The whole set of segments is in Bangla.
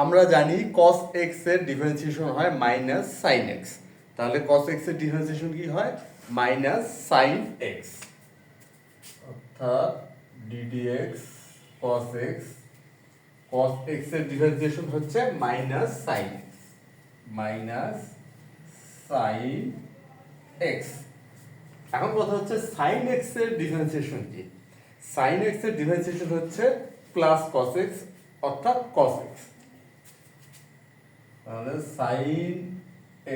আমরা জানি cos x এর ডিফারেন্সিয়েশন হয় মাইনাস সাইন এক্স, তাহলে cos x এর ডিফারেন্সিয়েশন কি হয় মাইনাস সাইন এক্স, অর্থাৎ ddx cos x, cos x এর ডিফারেন্সিয়েশন হচ্ছে minus sine x, minus sine x. এখন কথা হচ্ছে সাইন এক্স এর ডিফারেন্সিয়েশন কি? সাইন এক্স এর ডিফারেন্সিয়েশন হচ্ছে প্লাস cos x অর্থাৎ cos x। তাহলে সাইন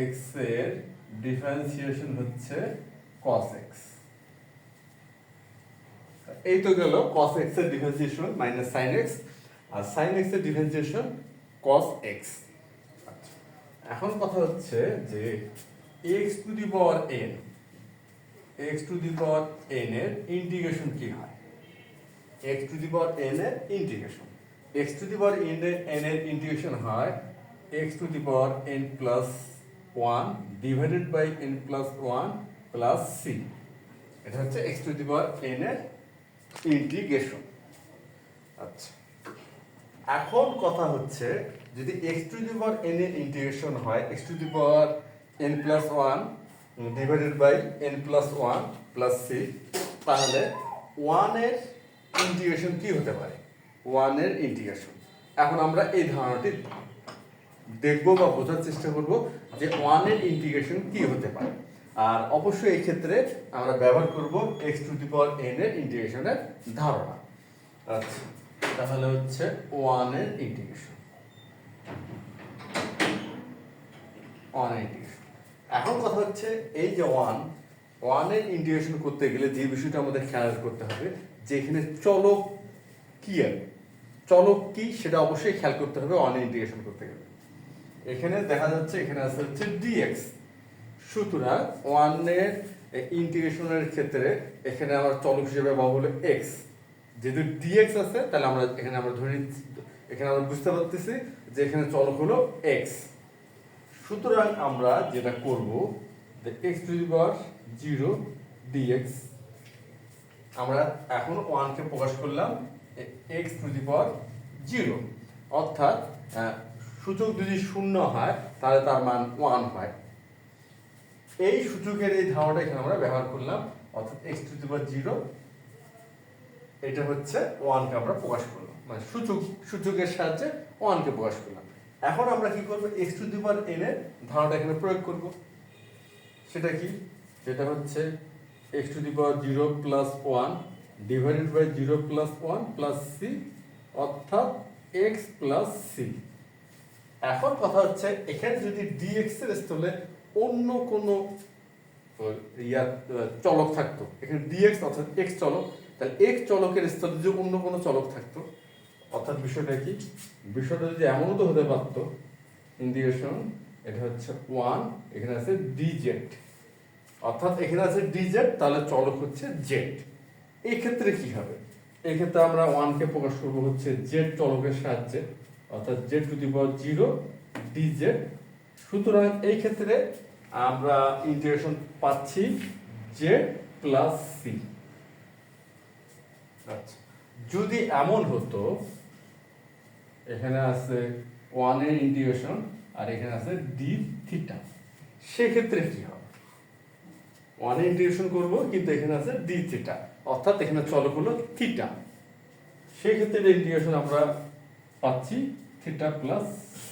এক্স এর ডিফারেন্সিয়েশন হচ্ছে cos x। এই তো গেল cos x এর ডিফারেন্সিয়েশন মাইনাস সাইন এক্স, আর সাইন এক্স এর ডিফারেন্সিয়েশন cos x। এখন কথা হচ্ছে যে x to the power n, x to the power n এর ইন্টিগ্রেশন কি হয়? x to the power n এর integration, x to the power n এর ইন্টিগ্রেশন হয় x to the power n plus 1 divided by n plus 1 plus c। এটা হচ্ছে x to the power n এর ইন্টিগ্রেশন। আচ্ছা, এখন কথা হচ্ছে যদি x to the power n এর ইন্টিগ্রেশন হয় x to the power n plus 1 divided by n plus 1 plus c, তাহলে 1 এর ইন্টিগ্রেশন কি হতে পারে? 1 এর ইন্টিগ্রেশন। এখন আমরা এই ধারণাটি দেখবো বা বোঝার চেষ্টা করব যে 1 এর ইন্টিগ্রেশন কি হতে পারে, আর অবশ্যই এই ক্ষেত্রে আমরা ব্যবহার করব x to the power n এর ইন্টিগ্রেশনের ধারণা। আচ্ছা, তাহলে হচ্ছে 1 এর ইন্টিগ্রেশন, 1 এর ইন্টিগ্রেশন। এখন কথা হচ্ছে এই যে 1 এর ইন্টিগ্রেশন করতে গেলে যে বিষয়টা আমাদের খেয়াল করতে হবে যে এখানে চলক কি, চলক কি সেটা অবশ্যই খেয়াল করতে হবে 1 এর ইন্টিগ্রেশন করতে গেলে। এখানে দেখা যাচ্ছে এখানে আছে হচ্ছে dx, সুতরাং 1 এর ইন্টিগ্রেশনের ক্ষেত্রে এখানে আমরা চলক হিসেবে পাবো হলো x, যেহেতু dx আছে তাহলে আমরা এখানে ধরে নিচ্ছি, এখানে আমরা বুঝতে পারতেছি যে এখানে চলক হলো x। সুতরাং আমরা যেটা করব যে x to the power 0 dx, আমরা এখন 1 কে প্রকাশ করলাম x টু দি পাওয়ার 0, অর্থাৎ সূচক যদি শূন্য হয় তাহলে তার মান 1 হয়। এই সূচকের এই ধারণাটা এখানে আমরা ব্যবহার করলাম, অর্থাৎ x টু দি পাওয়ার 0, এটা হচ্ছে 1 কে আমরা প্রকাশ করলাম, মানে সূচকের সাহায্যে 1 কে প্রকাশ করলাম। এখন আমরা কি করব x to the power n এর ধারণাটা এখানে প্রয়োগ করব। সেটা কি? যেটা হচ্ছে x to the power 0 plus 1 divided by 0 plus 1 plus c, অর্থাৎ x প্লাস c। এখন কথা হচ্ছে এখানে যদি dx এর স্থলে অন্য কোনো চলক থাকতো, এখানে dx অর্থাৎ x চলক, তাহলে x চলকের স্থলে যদি অন্য কোনো চলক থাকতো, অর্থাৎ বিষয়টা কি, বিষয়টা যদি এমনও তো হতে পারতো ইন্টিগ্রেশন, এটা হচ্ছে 1, এখানে আছে dz, অর্থাৎ এখানে আছে dz, তাহলে চলক হচ্ছে z। এই ক্ষেত্রে কি হবে? এই ক্ষেত্রে আমরা 1 কে প্রকাশ করব হচ্ছে z চলকের সাহায্যে, অর্থাৎ z two the power 0 dz। সুতরাং এই ক্ষেত্রে আমরা ইন্টিগ্রেশন পাচ্ছি z প্লাস c। আচ্ছা, যদি এমন হতো এখানে আছে 1 এর ইন্টিগ্রেশন আর এখানে আছে d থিটা, সেক্ষেত্রে কি হবে? 1 এর ইন্টিগ্রেশন করব কিন্তু এখানে আছে d থিটা, অর্থাৎ এখানে চলক হলো থিটা, সেই ক্ষেত্রে ইন্টিগ্রেশন আমরা পাচ্ছি থিটা প্লাস c।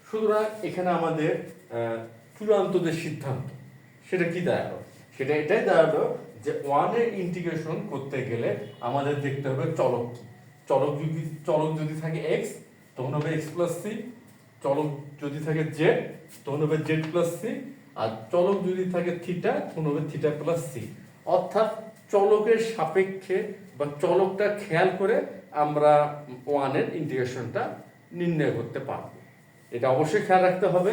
সুতরাং এখানে আমাদের চূড়ান্ত যে সিদ্ধান্ত সেটা কি দাঁড়ালো? সেটা এটাই দাঁড়ালো যে 1 এর ইন্টিগ্রেশন করতে গেলে আমাদের দেখতে হবে চলক কি। চলক যদি থাকে x তখন হবে x প্লাস c, চলক যদি থাকে z তখন হবে z প্লাস c, আর চলক যদি থাকে থিটা তখন হবে থিটা প্লাস c। অর্থাৎ চলকের সাপেক্ষে বা চলকটা খেয়াল করে আমরা 1 এর ইন্টিগ্রেশনটা নির্ণয় করতে পারবো। এটা অবশ্যই খেয়াল রাখতে হবে,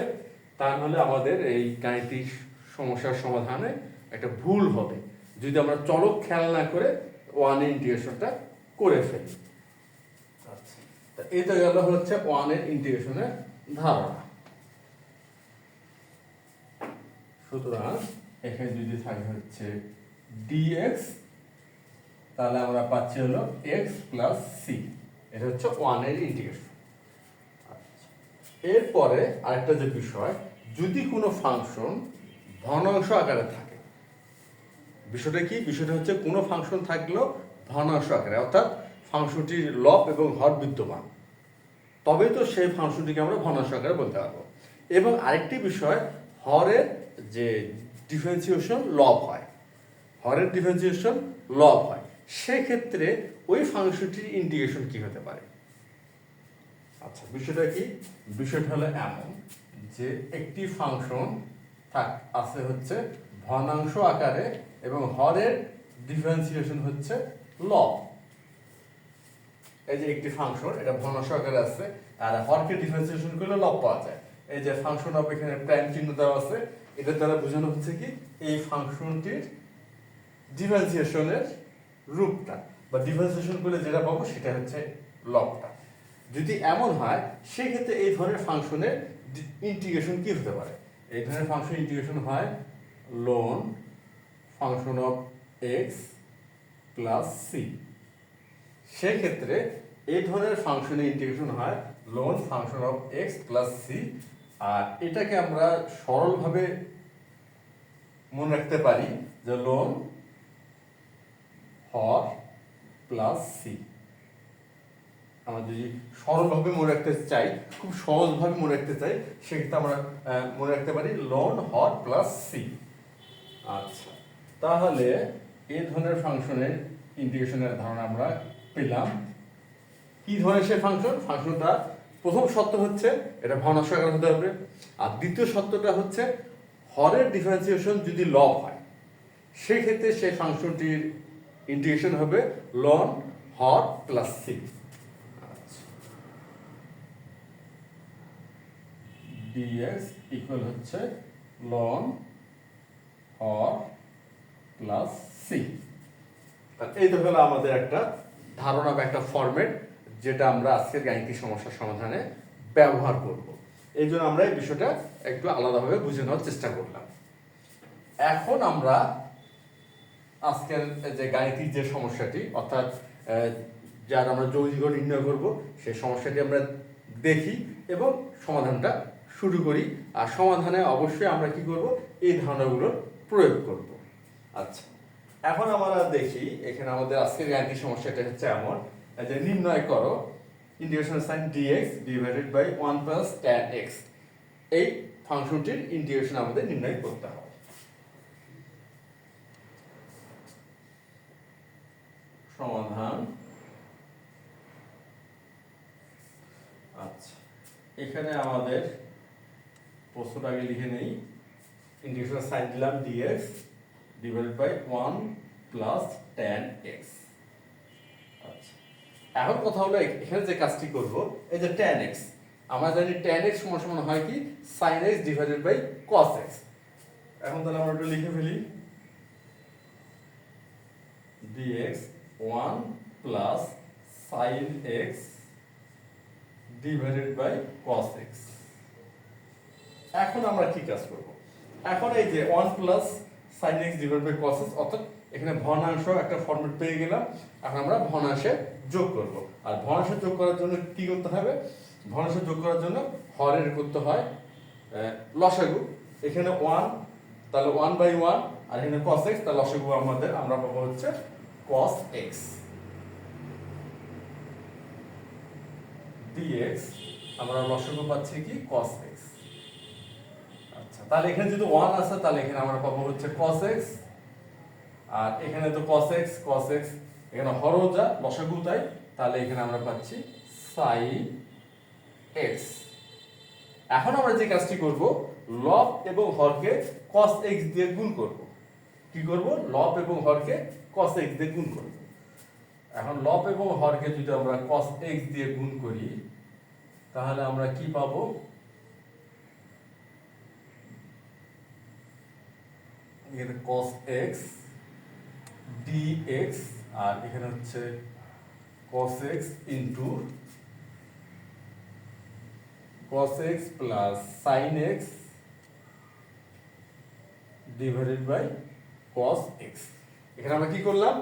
তা নাহলে আমাদের এই গাণিতিক সমস্যার সমাধানে একটা ভুল হবে যদি আমরা চলক খেয়াল না করে 1 এর ইন্টিগ্রেশনটা করে ফেলি। আচ্ছা, এটা গেল হচ্ছে 1 এর ইন্টিগ্রেশনের ধারণা। সুতরাং এখানে যদি থাকে হচ্ছে dx, তাহলে আমরা পাচ্ছি হলো x প্লাস c, এটা হচ্ছে 1 এর ইন্টিগ্রেশন। এরপরে আরেকটা যে বিষয়, যদি কোনো ফাংশন ভগ্নাংশ আকারে থাকে, বিষয়টা কি? বিষয়টা হচ্ছে কোনো ফাংশন থাকলেও ভগ্নাংশ আকারে, অর্থাৎ ফাংশনটির লব এবং হর বিদ্যমান, তবে তো সেই ফাংশনটিকে আমরা ভগ্নাংশ আকারে বলতে পারবো। এবং আরেকটি বিষয়, হরের যে ডিফারেন্সিয়েশন লব হয়, হরের ডিফারেন্সিয়েশন লব হয়, সেক্ষেত্রে ওই ফাংশনটির ইন্টিগ্রেশন কি হতে পারে? আচ্ছা, বিষয়টা কি? বিষয়টা হলো এমন যে একটি ফাংশন আছে হচ্ছে ভগ্নাংশ আকারে এবং হরের ডিফারেন্সিয়েশন হচ্ছে লব। এই যে একটি ফাংশন, এটা ভগ্নাংশ আকারে আছে, আর হরকে ডিফারেন্সিয়েশন করলে লব পাওয়া যায়। এই যে ফাংশন অফ, এখানে প্রাইম চিহ্ন দেওয়া আছে, এটার দ্বারা বোঝানো হচ্ছে কি এই ফাংশনটির ডিফারেন্সিয়েশনের রূপটা, বা ডিফারেন্সিয়েশন করলে যেটা পাবো সেটা হচ্ছে লবটা। যদি এমন হয়, সেক্ষেত্রে এই ধরনের ফাংশনের ইন্টিগ্রেশন কি হতে পারে? এই ধরনের ফাংশন ইন্টিগ্রেশন হয় ln function of X plus C. সেক্ষেত্রে এই ধরনের ফাংশনের ইন্টিগ্রেশন হয় ln function of X plus C. আর এটাকে আমরা সরলভাবে মনে রাখতে পারি যে লন হর প্লাস সি। আমরা যদি সরলভাবে মনে রাখতে চাই, খুব সহজভাবে মনে রাখতে চাই, সেক্ষেত্রে আমরা মনে রাখতে পারি লন হর প্লাস সি। আচ্ছা, তাহলে এই ধরনের ফাংশনের ইন্টিগ্রেশনের ধারণা আমরা পেলাম। কি ধরনের সে ফাংশন? ফাংশনটা প্রথম শর্ত হচ্ছে এটা ভগ্নাংশ আকারে হতে হবে, আর দ্বিতীয় শর্তটা হচ্ছে হরের ডিফারেন্সিয়েশন যদি লব হয়, সেই ক্ষেত্রে সেই ফাংশনটির ইন্টিগ্রেশন হবে লন হর প্লাস সি। dx ইকুয়াল হচ্ছে লন হর প্লাস সি। এই তো হলো আমাদের একটা ধারণা বা একটা ফরম্যাট, যেটা আমরা আজকের গাণিতিক সমস্যার সমাধানে ব্যবহার করব। এই জন্য আমরা এই বিষয়টা একটু আলাদাভাবে বুঝে নেওয়ার চেষ্টা করলাম। এখন আমরা আজকের যে গাণিতিক যে সমস্যাটি, অর্থাৎ যার আমরা যৌগিক নির্ণয় করব, সেই সমস্যাটি আমরা দেখি এবং সমাধানটা শুরু করি। আর সমাধানে অবশ্যই আমরা কি করব? এই ধারণাগুলোর প্রয়োগ করব। আচ্ছা, এখন আমরা দেখি এখানে আমাদের আজকের গাণিতিক সমস্যাটা হচ্ছে এমন যে নির্ণয় করো integration sign dx divided by 1 plus tan x। এই ফাংশনটির ইন্টিগ্রেশন আমাদের নির্ণয় করতে হবে। সমাধান। আচ্ছা, এখানে আমাদের প্রশ্নটা আগে লিখে নেই। ইন্টিগ্রেশন সাইন দিলাম dx divided by 1 plus tan x। আচ্ছা, এখন কথা হলো এখানে যে কাজটি করব, এই যে tan x, আমরা জানি tan x সমান সমান হয় কি sin x divided by cos x। এখন তাহলে আমরা এটা লিখে ফেলি dx 1 plus sin x divided by cos x। এখন আমরা কি কাজ করব? এখন এই যে 1 plus sin x divided by cos x, অর্থাৎ এখানে ভগ্নাংশ একটা ফরম্যাট পেয়ে গেলাম। এখন আমরা ভগ্নাংশে যোগ করব। আর ভগ্নাংশে যোগ করার জন্য কি করতে হবে? ভগ্নাংশে যোগ করার জন্য হরের করতে হয় লসাগু। এখানে 1, তাহলে 1 বাই 1, আর এখানে cos x, তাহলে লসাগু আমাদের আমরা পাবো হচ্ছে cos x dx। আমরা লসাগু পাচ্ছি কি cos x। আচ্ছা, তাহলে এখানে যদি 1 আছে, তাহলে এখানে আমরা পাবো হচ্ছে cos x, আর এখানে তো cos x, এখানে হরও যা লসাগু তাই, তাহলে এখানে আমরা পাচ্ছি sin x। এখন আমরা যে কাজটি করব, লব এবং হরকে cos x দিয়ে গুণ করব। কি করব? লব এবং হরকে cos x দিয়ে গুণ করব। এখন লব এবং হরকে যদি আমরা cos x দিয়ে গুণ করি, তাহলে আমরা কি পাবো? এখানে cos x dx, আর এখানে হচ্ছে cos x into cos x plus sin x divided by cos x। এখানে আমরা কি করলাম?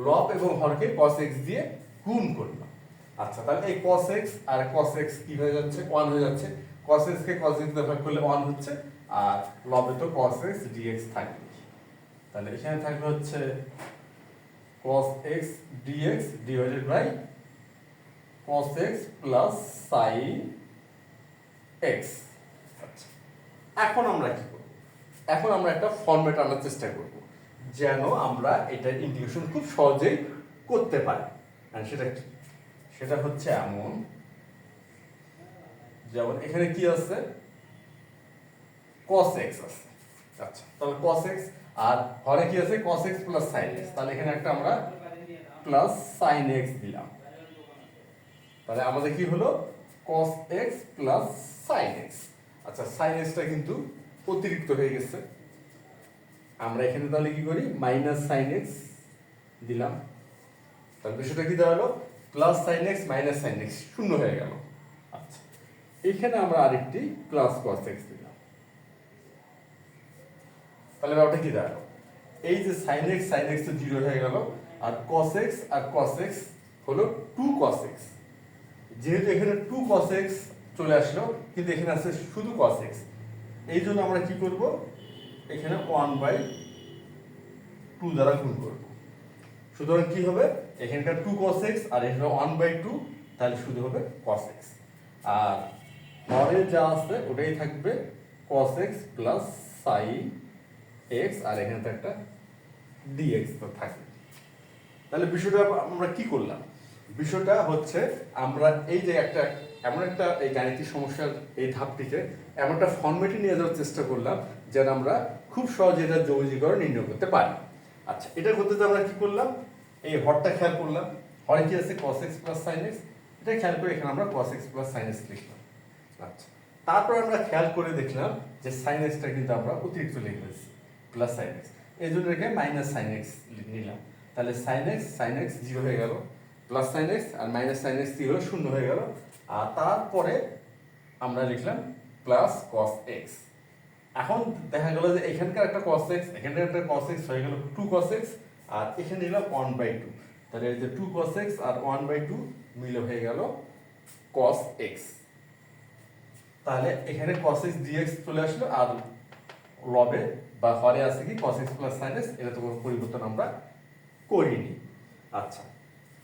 লব এবং হরকে cos x দিয়ে গুণ করলাম। আচ্ছা, তাহলে এই cos x আর cos x কি হয়ে যাচ্ছে? 1 হয়ে যাচ্ছে। cos x কে cos x দিয়ে ভাগ করলে 1 হচ্ছে, আর লবে তো cos x dx থাকবে। তাহলে এখানে থাকবে হচ্ছে cos x dx divided by cos x plus sin x। আচ্ছা, এখন আমরা কি করব? এখন আমরা একটা ফরম্যাট আনার চেষ্টা করব যেন আমরা এটা ইন্টিগ্রেশন খুব সহজেই করতে পারি। আর সেটা কি? সেটা হচ্ছে এমন, যেমন এখানে কি আছে, cos x আছে। আচ্ছা, তাহলে cos x আর হরে কি আছে, cos x plus sin x। তাহলে এখানে একটা আমরা প্লাস sin x দিলাম। তাহলে আমাদের কি হলো, cos x plus sin x। আচ্ছা, sin x টা কিন্তু অতিরিক্ত হয়ে গেছে, আমরা এখানে তাহলে কি করি, মাইনাস sin x দিলাম। তাহলে বিষয়টা কি দাঁড়ালো, plus sin x minus sin x, শূন্য হয়ে গেল। আচ্ছা, এখানে আমরা আরেকটি প্লাস cos x দিলাম। তাহলে ব্যাপারটা কি দাঁড়ালো, এই যে sin x তো 0 হয়ে গেল, আর cos x হলো 2 cos x। যেহেতু এখানে 2 cos x চলে আসলো, কিন্তু এখানে আছে শুধু cos x, এই জন্য আমরা কি করব, এখানে 1/2 দ্বারা গুণ করব। সুতরাং কি হবে, এখানকার 2 cos x আর এখানে 1/2, তাহলে শুধু হবে cos x। আর পরে যা আছে ওটাই থাকবে cos x plus sin x, আর এখানে তো একটা dx তো থাকবে। তাহলে বিষয়টা আমরা কি করলাম, বিষয়টা হচ্ছে আমরা এই যে একটা এমন একটা এই গাণিতিক সমস্যার এই ধাপটিকে এমন একটা ফর্মেটে নিয়ে যাওয়ার চেষ্টা করলাম যেন আমরা খুব সহজে এটা যৌগীকরণ নির্ণয় করতে পারি। আচ্ছা, এটা করতে আমরা কি করলাম, এই হরটা খেয়াল করলাম, হরে কি আছে cos x plus sin x, এটা খেয়াল করে এখানে আমরা cos x plus sin x লিখলাম। আচ্ছা, তারপর আমরা খেয়াল করে দেখলাম যে sin x টা কিন্তু আমরা অতিরিক্ত লিখেছি প্লাস sin x, এই জন্য এখানে মাইনাস sin x নিলাম। তাহলে sin x 0 হয়ে গেল, প্লাস sin x আর মাইনাস sin x কি হলো, শূন্য হয়ে গেল। আর তারপরে আমরা লিখলাম প্লাস cos x। এখন দেখা গেল যে এখানকার একটা cos x, এখানকার একটা cos x হয়ে গেল 2 cos x, আর এখানে নিলাম 1/2। তাহলে এই যে 2 cos x আর 1/2 মিলে হয়ে গেল cos x। তাহলে এখানে cos x dx চলে আসলো, আর লবে বা হরে আছে কি cos x plus sin x, এটা তো কোনো পরিবর্তন আমরা করিনি। আচ্ছা,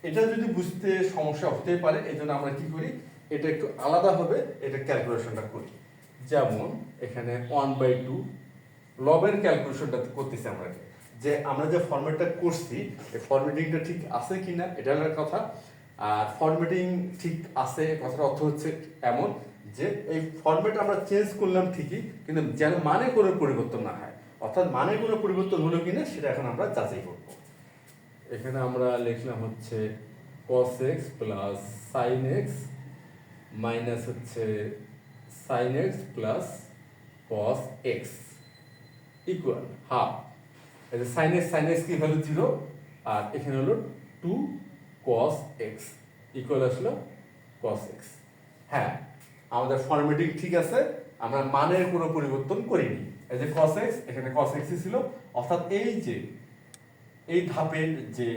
এটা যদি বুঝতে সমস্যা হতে পারে, এই জন্য আমরা কি করি, এটা একটু আলাদা হবে, এটা ক্যালকুলেশনটা করি। যেমন এখানে 1/2 লবের ক্যালকুলেশনটা করতেছি আমরা, যে আমরা যে ফরম্যাটটা করছি এই ফরম্যাটিংটা ঠিক আছে কিনা এটা হলো কথা। আর ফরম্যাটিং ঠিক আছে কথার অর্থ হচ্ছে এমন যে এই ফরম্যাট আমরা চেঞ্জ করলাম ঠিকই, কিন্তু যেন মানে কোনো পরিবর্তন না হয়, অর্থাৎ মানে কোনো পরিবর্তন হলো কিনা সেটা এখন আমরা যাচাই করব। এখানে আমরা লিখলাম হচ্ছে cos x plus sin x minus হচ্ছে sin x plus cos x equal half. এই যে sin x কি ভ্যালু 0, আর এখানে হলো 2 cos x ইকুয়াল আসলো cos x। হ্যাঁ, আমাদের ফরম্যাটিং ঠিক আছে, আমরা মানের কোনো পরিবর্তন করিনি। এই যে cos x, এখানে cos x ছিল, অর্থাৎ এই যে এই ধাপের যে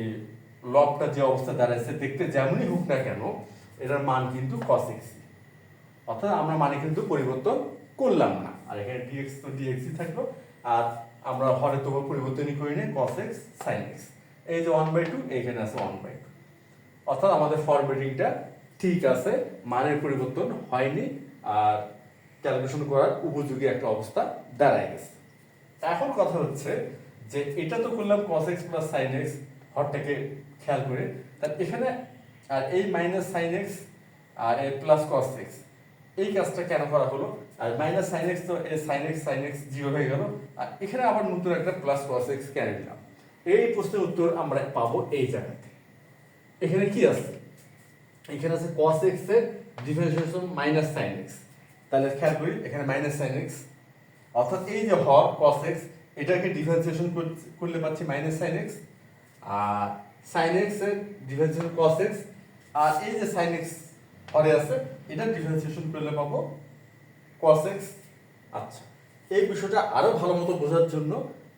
লবটা যে অবস্থা দাঁড়াচ্ছে দেখতে যেমনই হোক না কেন, এটার মান কিন্তু cos x, অর্থাৎ আমরা মানে কিন্তু পরিবর্তন করলাম না। আর এখানে dx তো dx থাকলো, আর আমরা হরে তো পরিবর্তনই করি না, cos x sin x। এই যে 1/2, এখানে আছে 1/2, অর্থাৎ আমাদের ফরম্যাটিংটা ঠিক আছে, মানের পরিবর্তন হয়নি, আর ক্যালকুলেশন করার উপযোগী একটা অবস্থা দাঁড়ায় গেছে। এখন কথা হচ্ছে যে এটা তো করলাম cos x plus sin x, হরটাকে খেয়াল করে, তার এখানে আর এই মাইনাস sin x আর এই প্লাস cos x, এই কাজটা কেন করা হলো, আর মাইনাস sin x তো এই sin x 0 হয়ে গেল, আর এখানে আবার নতুন একটা প্লাস cos x কেন দিলাম। এই প্রশ্নের উত্তর আমরা পাবো এই জায়গাতে। এখানে কি আছে, এখানে আছে cos x এর ডিফারেন্সিয়েশন মাইনাস sin x। তাহলে খেয়াল করি এখানে মাইনাস sin x, অর্থাৎ এই যে হর cos x, এটাকে ডিফারেন্সিয়েশন করলে পাচ্ছি মাইনাস sin x, আর sin x এর ডিফারেন্সিয়েশন cos x, আর এই যে sin x হরে আছে এটা ডিফারেন্সিয়েশন করলে পাবো cos x। আচ্ছা, এই বিষয়টা আরো ভালো মতো বোঝার জন্য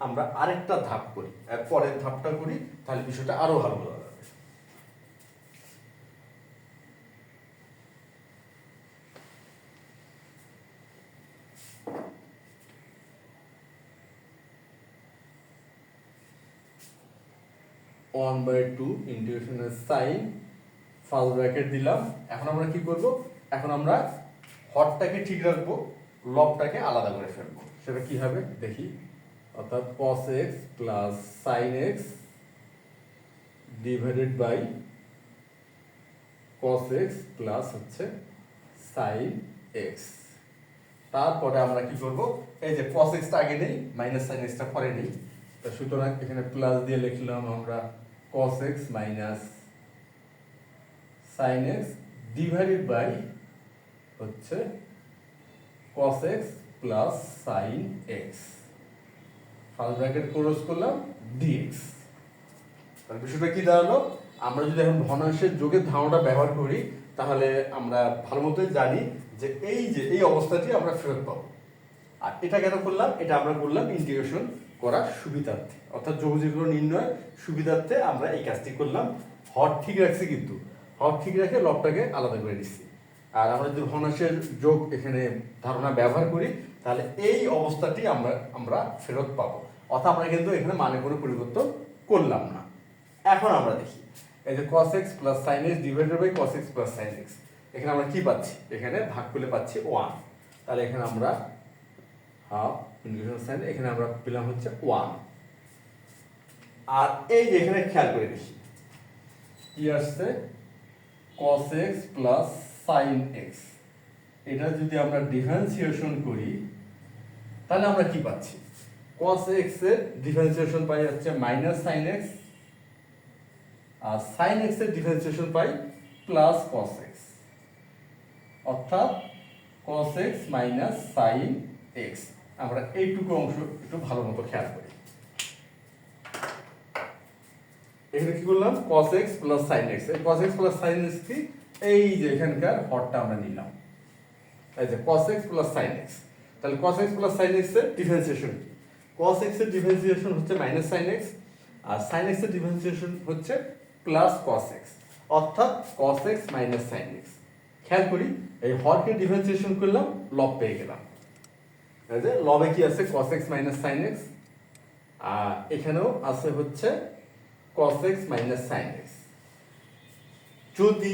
আমরা আরেকটা ধাপ করি, এর পরের ধাপটা করি, তাহলে বিষয়টা আরো ভালো বোঝা যাবে। 1/2 ইন্টিগ্রেশনের সাইন ফার্স্ট ব্র্যাকেট দিলাম। এখন আমরা কি করব, এখন আমরা হরটাকে ঠিক রাখবো, লবটাকে আলাদা করে ফেলবো। সেটা কি হবে দেখি, অর্থাৎ cos x plus sin x divided by cos x plus হচ্ছে sin x। তারপরে আমরা কি করব, এই যে cos x টা আগে নেই, মাইনাস sin x টা পরে নেই, তো সুতরাং এখানে প্লাস দিয়ে লিখলাম আমরা cos x minus sin x divided by হচ্ছে cos x plus sin x, first bracket close করলাম dx। তাহলে বিষয়টা কি দাঁড়ালো, আমরা যদি এখন ভগ্নাংশের যোগের ধারণাটা ব্যবহার করি তাহলে আমরা ভালো মতোই জানি যে এই অবস্থাটি আমরা ফেরত পাবো। আর এটা কেন করলাম, এটা আমরা করলাম ইন্টিগ্রেশন করার সুবিধার্থে, অর্থাৎ যোগযোগ নির্ণয় সুবিধার্থে আমরা এই কাজটি করলাম। হর ঠিক রাখছি, কিন্তু হর ঠিক রেখে লবটাকে আলাদা করে দিচ্ছি। আর আমরা যদি ভগ্নাংশের যোগ এখানে ধারণা ব্যবহার করি তাহলে এই অবস্থাটি আমরা ফেরত পাবো, অর্থাৎ আমরা কিন্তু এখানে মানে কোনো পরিবর্তন করলাম না। এখন আমরা দেখি এই যে cos x plus sin x divided by cos x plus sin x, এখানে আমরা কি পাচ্ছি, এখানে ভাগ করলে পাচ্ছি 1। তাহলে এখানে আমরা হাফ ইন্টিগ্রেশন sin, এখানে আমরা পেলাম হচ্ছে 1। আর এই যে এখানে খেয়াল করে দেখি কি আসছে, cos x plus sin x, এটা যদি আমরা ডিফারেন্সিয়েশন করি তাহলে আমরা কি পাচ্ছি, cos x এর ডিফারেন্সিয়েশন পাই হচ্ছে মাইনাস sin x, আর sin x এর ডিফারেন্সিয়েশন পাই প্লাস cos x, অর্থাৎ cos x minus sin x। আমরা এইটুকু অংশ একটু ভালো মতো খেয়াল করি। এখানে কি করলাম, cos x plus sin x, এই cos x plus sin x কি, এই যে এখানকার হরটা আমরা নিলাম, এই যে cos x plus sin x। তাহলে cos x plus sin x এর ডিফারেন্সিয়েশন কি, cos x এর ডিফারেন্সিয়েশন হচ্ছে মাইনাস sin x, আর sin x এর ডিফারেন্সিয়েশন হচ্ছে প্লাস cos x, অর্থাৎ cos x minus sin x। খেয়াল করি এই হরকে ডিফারেন্সিয়েশন করলাম, লব পেয়ে গেলাম। এই যে লবে কি আছে, cos x minus sin x, আর এখানেও আছে হচ্ছে cos x minus sin x। যদি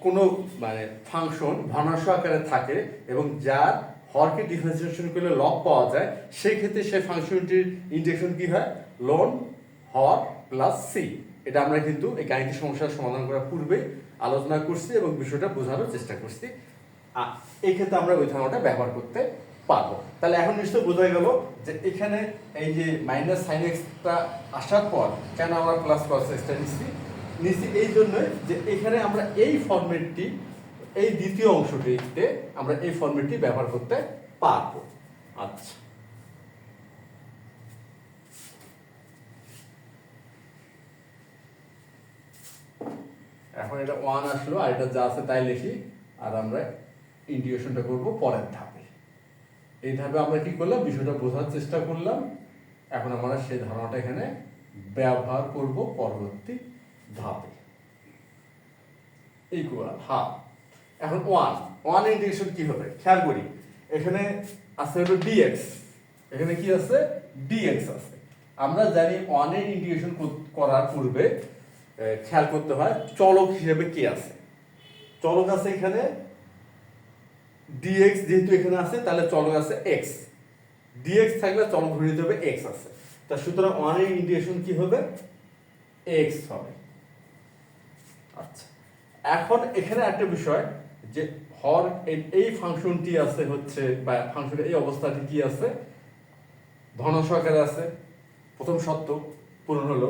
কোনো মানে ফাংশন ভগ্নাংশ আকারে থাকে এবং যার হরকে ডিফারেন্সিয়েশন করলে লব পাওয়া যায়, সেই ক্ষেত্রে সেই ফাংশনটির ইন্টিগ্রেশন কি হয়, লন হর প্লাস সি। এটা আমরা কিন্তু এই গাণিতিক সমস্যার সমাধান করার পূর্বেই আলোচনা করছি এবং বিষয়টা বোঝানোর চেষ্টা করছি। এই ক্ষেত্রে আমরা ওই ধারণাটা ব্যবহার করতে পারবো। তাহলে এখন নিশ্চয় বোঝা গেল যে এখানে এই যে মাইনাস সাইন এক্সটা আসার পর কেন আমরা প্লাস কস এক্সটা নিচ্ছি এই জন্যই যে এখানে আমরা এই ফরম্যাটটি, এই দ্বিতীয় অংশটিতে আমরা এই ফরম্যাটটি ব্যবহার করতে পারবো। আচ্ছা, এখন এটা 1 আসলো আর এটা যা আছে তাই লিখি, আর আমরা ইন্টিগ্রেশনটা করব পরের ধাপে। এই ধাপে আমরা কি করলাম, বিষয়টা বোঝার চেষ্টা করলাম। এখন আমরা সেই ধারণাটা এখানে ব্যবহার করব পরবর্তী ধাপে। Equal half. এখন 1 ইন্টিগ্রেশন কি হবে খেয়াল করি, এখানে আছে হলো dx, এখানে কি আছে dx আছে। আমরা জানি 1 এর ইন্টিগ্রেশন করার পূর্বে খেয়াল করতে হয় চলক হিসেবে কি আছে। চলক আছে এখানে dx, যেহেতু এখানে আছে তাহলে চলক আছে x, dx থাকলে চলক ধরে নিতে হবে x আছে। তা সুতরাং 1 এর ইন্টিগ্রেশন কি হবে, x হবে। আচ্ছা, এখন এখানে একটা বিষয় যে হর এই ফাংশনটি আছে হচ্ছে, বা ফাংশনের এই অবস্থাটি কি আছে, ভগ্নাংশ আকারে আছে। প্রথম শর্ত পূরণ হলো।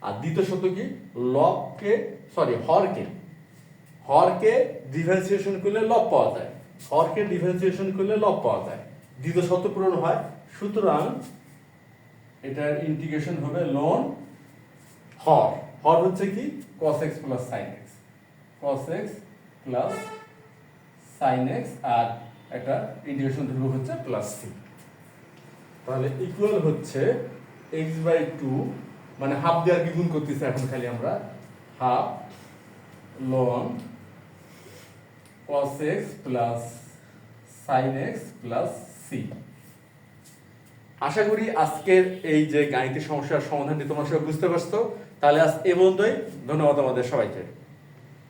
আর দ্বিতীয় শর্ত কি, হরকে ডিফারেন্সিয়েশন করলে লব পাওয়া যায়, হরকে ডিফারেন্সিয়েশন করলে লব পাওয়া যায়, দ্বিতীয় শর্ত পূরণ হয়। সুতরাং এটার ইন্টিগ্রেশন হবে লন হর। হর হচ্ছে কি cos x plus sin x, cos x plus sin x, আর একটা ইন্টিগ্রেশন ধ্রুবক হচ্ছে প্লাস c। তাহলে ইকুয়াল হচ্ছে x/2, মানে হাফ দিয়ে আর কি গুণ করতেছে এখন খালি আমরা, half loan cos x plus sin x plus c। আশা করি আজকের এই যে গাণিতিক সমস্যার সমাধানটি তোমরা সবাই বুঝতে পারছো। তাহলে আজ এ পর্যন্তই। ধন্যবাদ আমাদের সবাইকে।